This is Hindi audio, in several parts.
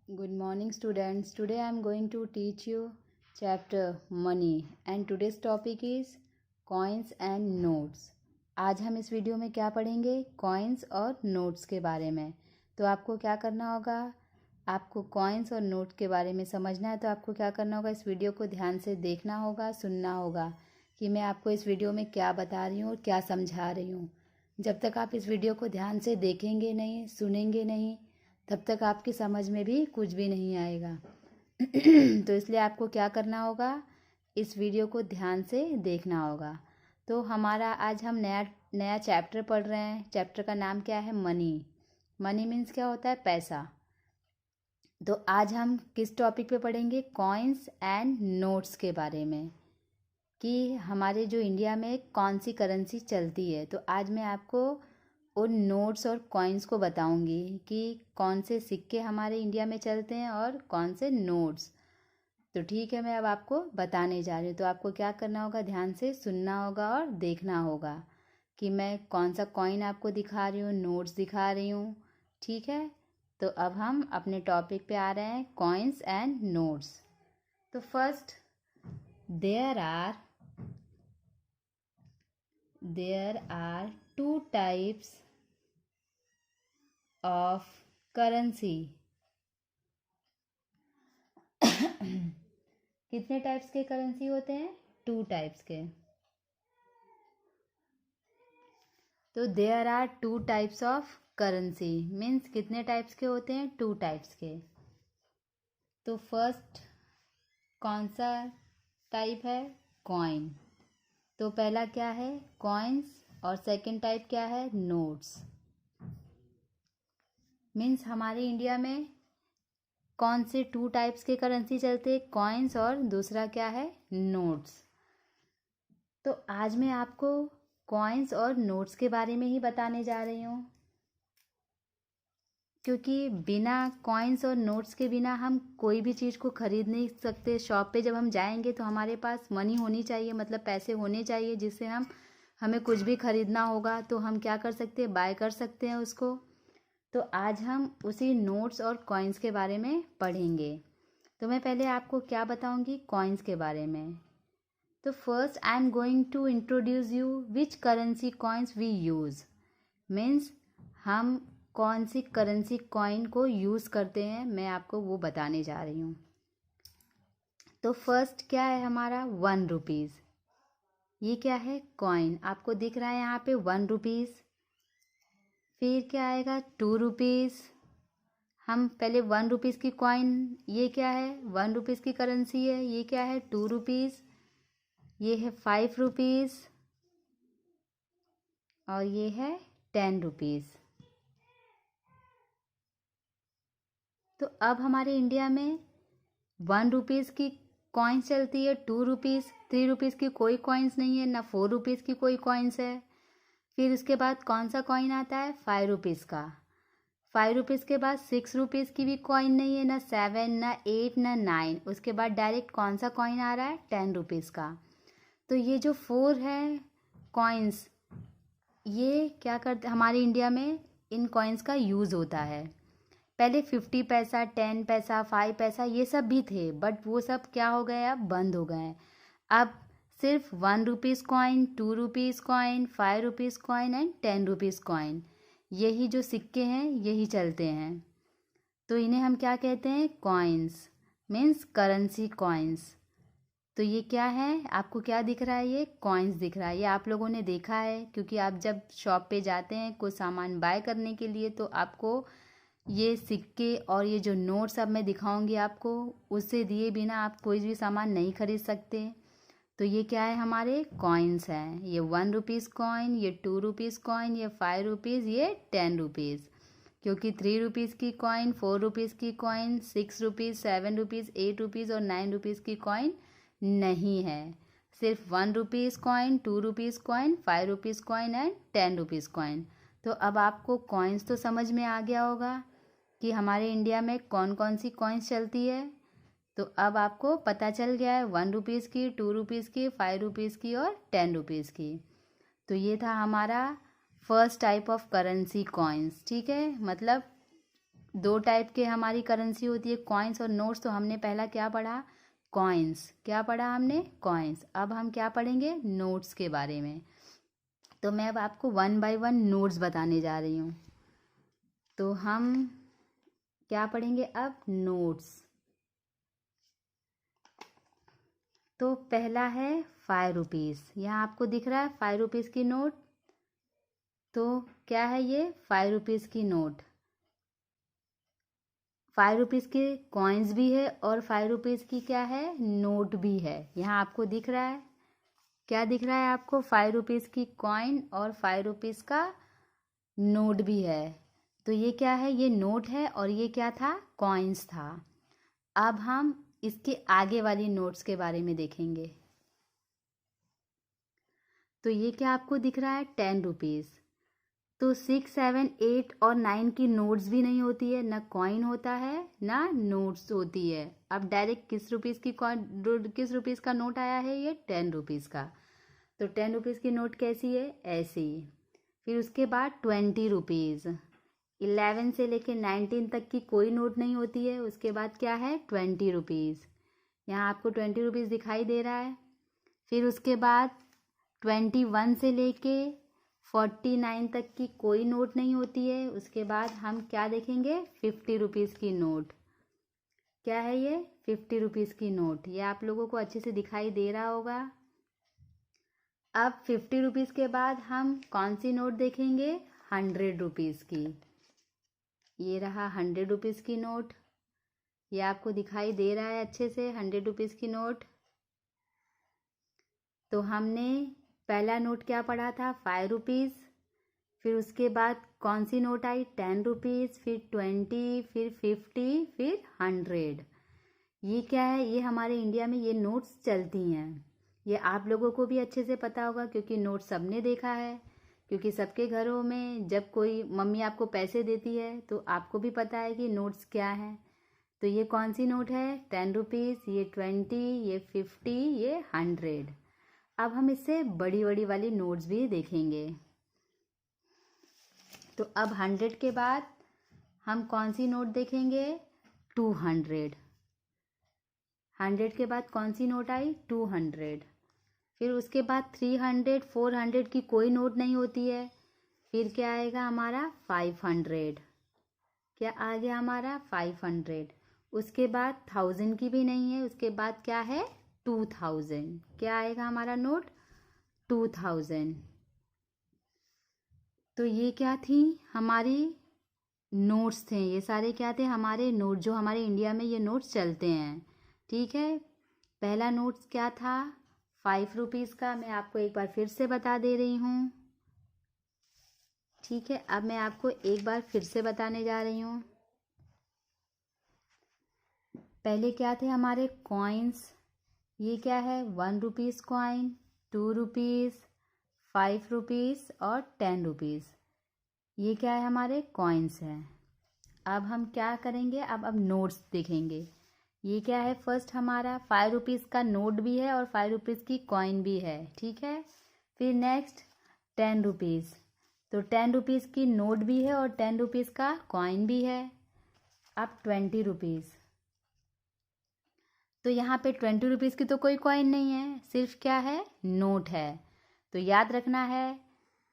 Good morning, students. Today I am going to teach you chapter money and today's topic is coins and notes. आज हम इस वीडियो में क्या पढ़ेंगे? कॉइन्स और नोट्स के बारे में। तो आपको क्या करना होगा? आपको कॉइन्स और नोट के बारे में समझना है तो आपको क्या करना होगा? इस वीडियो को ध्यान से देखना होगा, सुनना होगा कि मैं आपको इस वीडियो में क्या बता रही हूँ और क्या समझा रही हूँ। जब तक आप इस वीडियो को ध्यान से देखेंगे नहीं, सुनेंगे नहीं, तब तक आपकी समझ में भी कुछ भी नहीं आएगा। तो इसलिए आपको क्या करना होगा? इस वीडियो को ध्यान से देखना होगा। तो हमारा आज हम नया चैप्टर पढ़ रहे हैं। चैप्टर का नाम क्या है? मनी। मनी मीन्स क्या होता है? पैसा। तो आज हम किस टॉपिक पे पढ़ेंगे? कॉइन्स एंड नोट्स के बारे में, कि हमारे जो इंडिया में कौन सी करेंसी चलती है। तो आज मैं आपको उन नोट्स और कॉइन्स को बताऊंगी कि कौन से सिक्के हमारे इंडिया में चलते हैं और कौन से नोट्स। तो ठीक है, मैं अब आपको बताने जा रही हूँ। तो आपको क्या करना होगा? ध्यान से सुनना होगा और देखना होगा कि मैं कौन सा कॉइन आपको दिखा रही हूँ, नोट्स दिखा रही हूँ। ठीक है, तो अब हम अपने टॉपिक पे आ रहे हैं, कॉइन्स एंड नोट्स। तो first, there are two types of currency. कितने टाइप्स के करेंसी होते हैं? 2 टाइप्स के। तो there are 2 types of currency means कितने टाइप्स के होते हैं? 2 टाइप्स के। तो फर्स्ट कौन सा टाइप है? कॉइन। तो पहला क्या है? कॉइन्स। और सेकंड टाइप क्या है? नोट्स। मीन्स हमारे इंडिया में कौन से 2 टाइप्स के करेंसी चलते हैं? कॉइन्स और दूसरा क्या है? नोट्स। तो आज मैं आपको कॉइन्स और नोट्स के बारे में ही बताने जा रही हूँ, क्योंकि बिना कॉइन्स और नोट्स के बिना हम कोई भी चीज़ को खरीद नहीं सकते। शॉप पे जब हम जाएंगे तो हमारे पास मनी होनी चाहिए, मतलब पैसे होने चाहिए, जिससे हमें कुछ भी खरीदना होगा तो हम क्या कर सकते हैं? बाय कर सकते हैं उसको। तो आज हम उसी नोट्स और कॉइन्स के बारे में पढ़ेंगे। तो मैं पहले आपको क्या बताऊंगी? कॉइन्स के बारे में। तो first I am going to introduce you which currency coins we use. Means हम कौन सी करेंसी कॉइन को यूज़ करते हैं, मैं आपको वो बताने जा रही हूँ। तो फर्स्ट क्या है हमारा? 1 रुपीज़। ये क्या है? कॉइन। आपको दिख रहा है यहाँ पे 1 रुपीज़। फिर क्या आएगा? 2 रुपीज़। हम पहले 1 रुपीज़ की कॉइन, ये क्या है? 1 रुपीज़ की करेंसी है। ये क्या है? 2 रुपीज़। ये है 5 रुपीज़ और ये है 10 रुपीज़। तो अब हमारे इंडिया में 1 रुपीज़ की कॉइन्स चलती है, 2 रुपीज़, 3 रुपीज़ की कोई कॉइन्स नहीं है, ना 4 रुपीज़ की कोई कॉइन्स है। फिर उसके बाद कौन सा कॉइन आता है? 5 रुपीज़ का। 5 रुपीज़ के बाद 6 रुपीज़ की भी कॉइन नहीं है, ना 7, ना 8, ना 9। उसके बाद डायरेक्ट कौन सा कॉइन आ रहा है? 10 रुपीज़ का। तो ये जो 4 है कॉइन्स, ये क्या करते हमारे इंडिया में, इन कॉइन्स का यूज़ होता है। पहले 50 पैसा, 10 पैसा, 5 पैसा ये सब भी थे, बट वो सब क्या हो गए? अब बंद हो गए हैं। अब सिर्फ 1 rupees coin, 2 rupees coin, 5 rupees coin and 10 rupees coin, यही जो सिक्के हैं यही चलते हैं। तो इन्हें हम क्या कहते हैं? कॉइन्स। Means currency coins. तो ये क्या है? आपको क्या दिख रहा है? ये कॉइन्स दिख रहा है। ये आप लोगों ने देखा है, क्योंकि आप जब शॉप पे जाते हैं कोई सामान बाय करने के लिए, तो आपको ये सिक्के और ये जो नोट्स अब मैं दिखाऊंगी आपको, उससे दिए बिना आप कोई भी सामान नहीं खरीद सकते। तो ये क्या है? हमारे कॉइन्स हैं। ये 1 रुपीज़ कॉइन, ये 2 रुपीज़ कॉइन, ये 5 रुपीज़, ये 10 रुपीज़। क्योंकि 3 रुपीज़ की कॉइन, 4 रुपीज़ की कॉइन, 6 रुपीज़, 7 रुपीज़, 8 रुपीज़ और 9 रुपीज़ की कॉइन नहीं है। सिर्फ 1 rupees coin, 2 rupees coin, 5 rupees coin and 10 rupees coin. तो अब आपको कॉइन्स तो समझ में आ गया होगा कि हमारे इंडिया में कौन कौन सी कॉइन्स चलती है। तो अब आपको पता चल गया है 1 रुपीज़ की, 2 रुपीज़ की, 5 रुपीज़ की और 10 रुपीज़ की। तो ये था हमारा first type of currency coins. ठीक है, मतलब दो टाइप के हमारी करेंसी होती है, कॉइन्स और नोट्स। तो हमने पहला क्या पढ़ा, कॉइन्स। क्या पढ़ा हमने, कॉइन्स। अब हम क्या पढ़ेंगे, नोट्स के बारे में। तो मैं अब आपको 1 बाय 1 नोट्स बताने जा रही हूँ। तो हम क्या पढ़ेंगे अब, नोट्स। तो पहला है 5 रुपीज़। यहाँ आपको दिख रहा है 5 रुपीज़ की नोट। तो क्या है ये, 5 रुपीज़ की नोट। 5 रुपीज़ के कॉइन्स भी है और 5 रुपीज़ की क्या है, नोट भी है। यहाँ आपको दिख रहा है, क्या दिख रहा है आपको, 5 रुपीज़ की कॉइन और 5 रुपीज़ का नोट भी है। तो ये क्या है, ये नोट है और ये क्या था, कॉइन्स था। अब हम इसके आगे वाली नोट्स के बारे में देखेंगे। तो ये क्या आपको दिख रहा है, 10 रुपीज़। तो 6, 7, 8 और 9 की नोट्स भी नहीं होती है, ना कॉइन होता है ना नोट्स होती है। अब डायरेक्ट किस रुपीज़ की कॉइन, किस रुपीज़ का नोट आया है, ये 10 रुपीज़ का। तो 10 रुपीज़ की नोट कैसी है, ऐसी। फिर उसके बाद 20 रुपीज़। 11 से लेके 19 तक की कोई नोट नहीं होती है। उसके बाद क्या है, 20 रुपीज़। यहाँ आपको 20 रुपीज़ दिखाई दे रहा है। फिर उसके बाद 21 से लेके 49 तक की कोई नोट नहीं होती है। उसके बाद हम क्या देखेंगे, 50 रुपीज़ की नोट। क्या है ये, 50 रुपीज़ की नोट। ये आप लोगों को अच्छे से दिखाई दे रहा होगा। अब 50 रुपीज़ के बाद हम कौन सी नोट देखेंगे, 100 रुपीज़ की। ये रहा 100 रुपीज़ की नोट। ये आपको दिखाई दे रहा है अच्छे से, 100 रुपीज़ की नोट। तो हमने पहला नोट क्या पढ़ा था, 5 रुपीज़। फिर उसके बाद कौन सी नोट आई, 10 रुपीज़, फिर 20, फिर 50, फिर 100। ये क्या है, ये हमारे इंडिया में ये नोट्स चलती हैं। ये आप लोगों को भी अच्छे से पता होगा क्योंकि नोट सबने देखा है। क्योंकि सबके घरों में जब कोई मम्मी आपको पैसे देती है तो आपको भी पता है कि नोट्स क्या हैं। तो ये कौन सी नोट है, 10 रुपीज़, ये 20, ये 50, ये 100। अब हम इससे बड़ी बड़ी वाली नोट्स भी देखेंगे। तो अब 100 के बाद हम कौन सी नोट देखेंगे, 200। 100 के बाद कौन सी नोट आई, 200। फिर उसके बाद 300, 400 की कोई नोट नहीं होती है। फिर क्या आएगा हमारा, 500। क्या आ गया हमारा, 500। उसके बाद 1000 की भी नहीं है। उसके बाद क्या है, 2000। क्या आएगा हमारा नोट, 2000। तो ये क्या थी, हमारी नोट्स थे। ये सारे क्या थे, हमारे नोट, जो हमारे इंडिया में ये नोट्स चलते हैं। ठीक है, पहला नोट्स क्या था, 5 रुपीज़ का। मैं आपको एक बार फिर से बता दे रही हूँ। ठीक है, अब मैं आपको एक बार फिर से बताने जा रही हूँ। पहले क्या थे हमारे कॉइन्स। ये क्या है, 1 रुपीज़ कॉइन, 2 रुपीज़, 5 रुपीज़ और 10 रुपीज़। ये क्या है, हमारे कॉइन्स हैं। अब हम क्या करेंगे, अब नोट्स देखेंगे। ये क्या है, फर्स्ट हमारा 5 रुपीज़ का नोट भी है और 5 रुपीज़ की कॉइन भी है। ठीक है, फिर नेक्स्ट 10 रुपीज़। तो 10 रुपीज़ की नोट भी है और 10 रुपीज़ का कॉइन भी है। अब 20 रुपीज़। तो यहाँ पे 20 रुपीज़ की तो कोई कॉइन नहीं है, सिर्फ क्या है, नोट है। तो याद रखना है,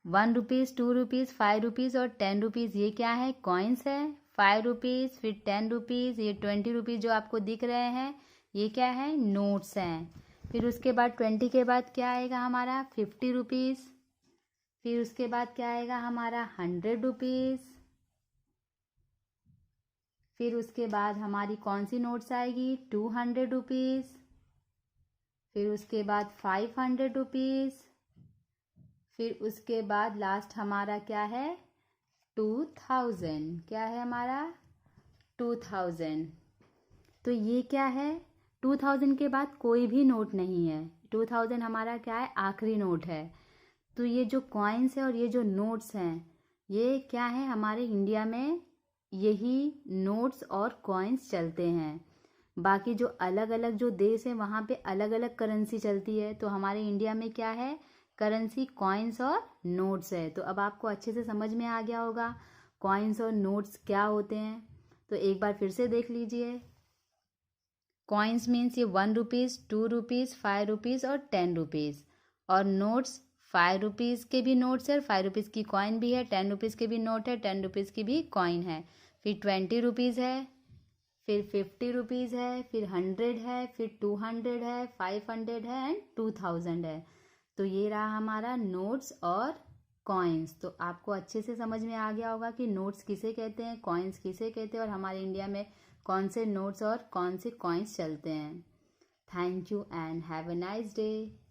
1 रुपीज़, 2 रुपीज़, 5 रुपीज़ और 10 रुपीज़ ये क्या है, कॉइन्स है। 5 रुपीज़, फिर 10 रुपीज़, ये 20 रुपीज़ जो आपको दिख रहे हैं ये क्या है, नोट्स हैं। फिर उसके बाद 20 के बाद क्या आएगा हमारा, 50 रुपीज़। फिर उसके बाद क्या आएगा हमारा, 100 रुपीज़। फिर उसके बाद हमारी कौन सी नोट्स आएगी, 200 रुपीज़। फिर उसके बाद 500 रुपीज़। फिर उसके बाद लास्ट हमारा क्या है, 2000। क्या है हमारा, 2000। तो ये क्या है, 2000 के बाद कोई भी नोट नहीं है। 2000 हमारा क्या है, आखिरी नोट है। तो ये जो कॉइन्स है और ये जो नोट्स हैं ये क्या है, हमारे इंडिया में यही नोट्स और कॉइन्स चलते हैं। बाकी जो अलग अलग जो देश है वहाँ पे अलग अलग करेंसी चलती है। तो हमारे इंडिया में क्या है, करेंसी कॉइन्स और नोट्स है। तो अब आपको अच्छे से समझ में आ गया होगा कॉइन्स और नोट्स क्या होते हैं। तो एक बार फिर से देख लीजिए। कॉइन्स मीन्स ये 1 रुपीज़, 2 रुपीज़, 5 रुपीज़ और 10 रुपीज़। और नोट्स 5 रुपीज़ के भी नोट्स है और 5 रुपीज़ की कॉइन भी है, 10 रुपीज़ के भी नोट है, 10 रुपीज़ की भी कॉइन है। फिर 20 रुपीज़ है, फिर 50 रुपीज़ है, फिर 100 है, फिर 200 है, 500 है एंड 2000 है। तो ये रहा हमारा नोट्स और कॉइन्स। तो आपको अच्छे से समझ में आ गया होगा कि नोट्स किसे कहते हैं, कॉइन्स किसे कहते हैं और हमारे इंडिया में कौन से नोट्स और कौन से कॉइन्स चलते हैं। Thank you and have a nice day.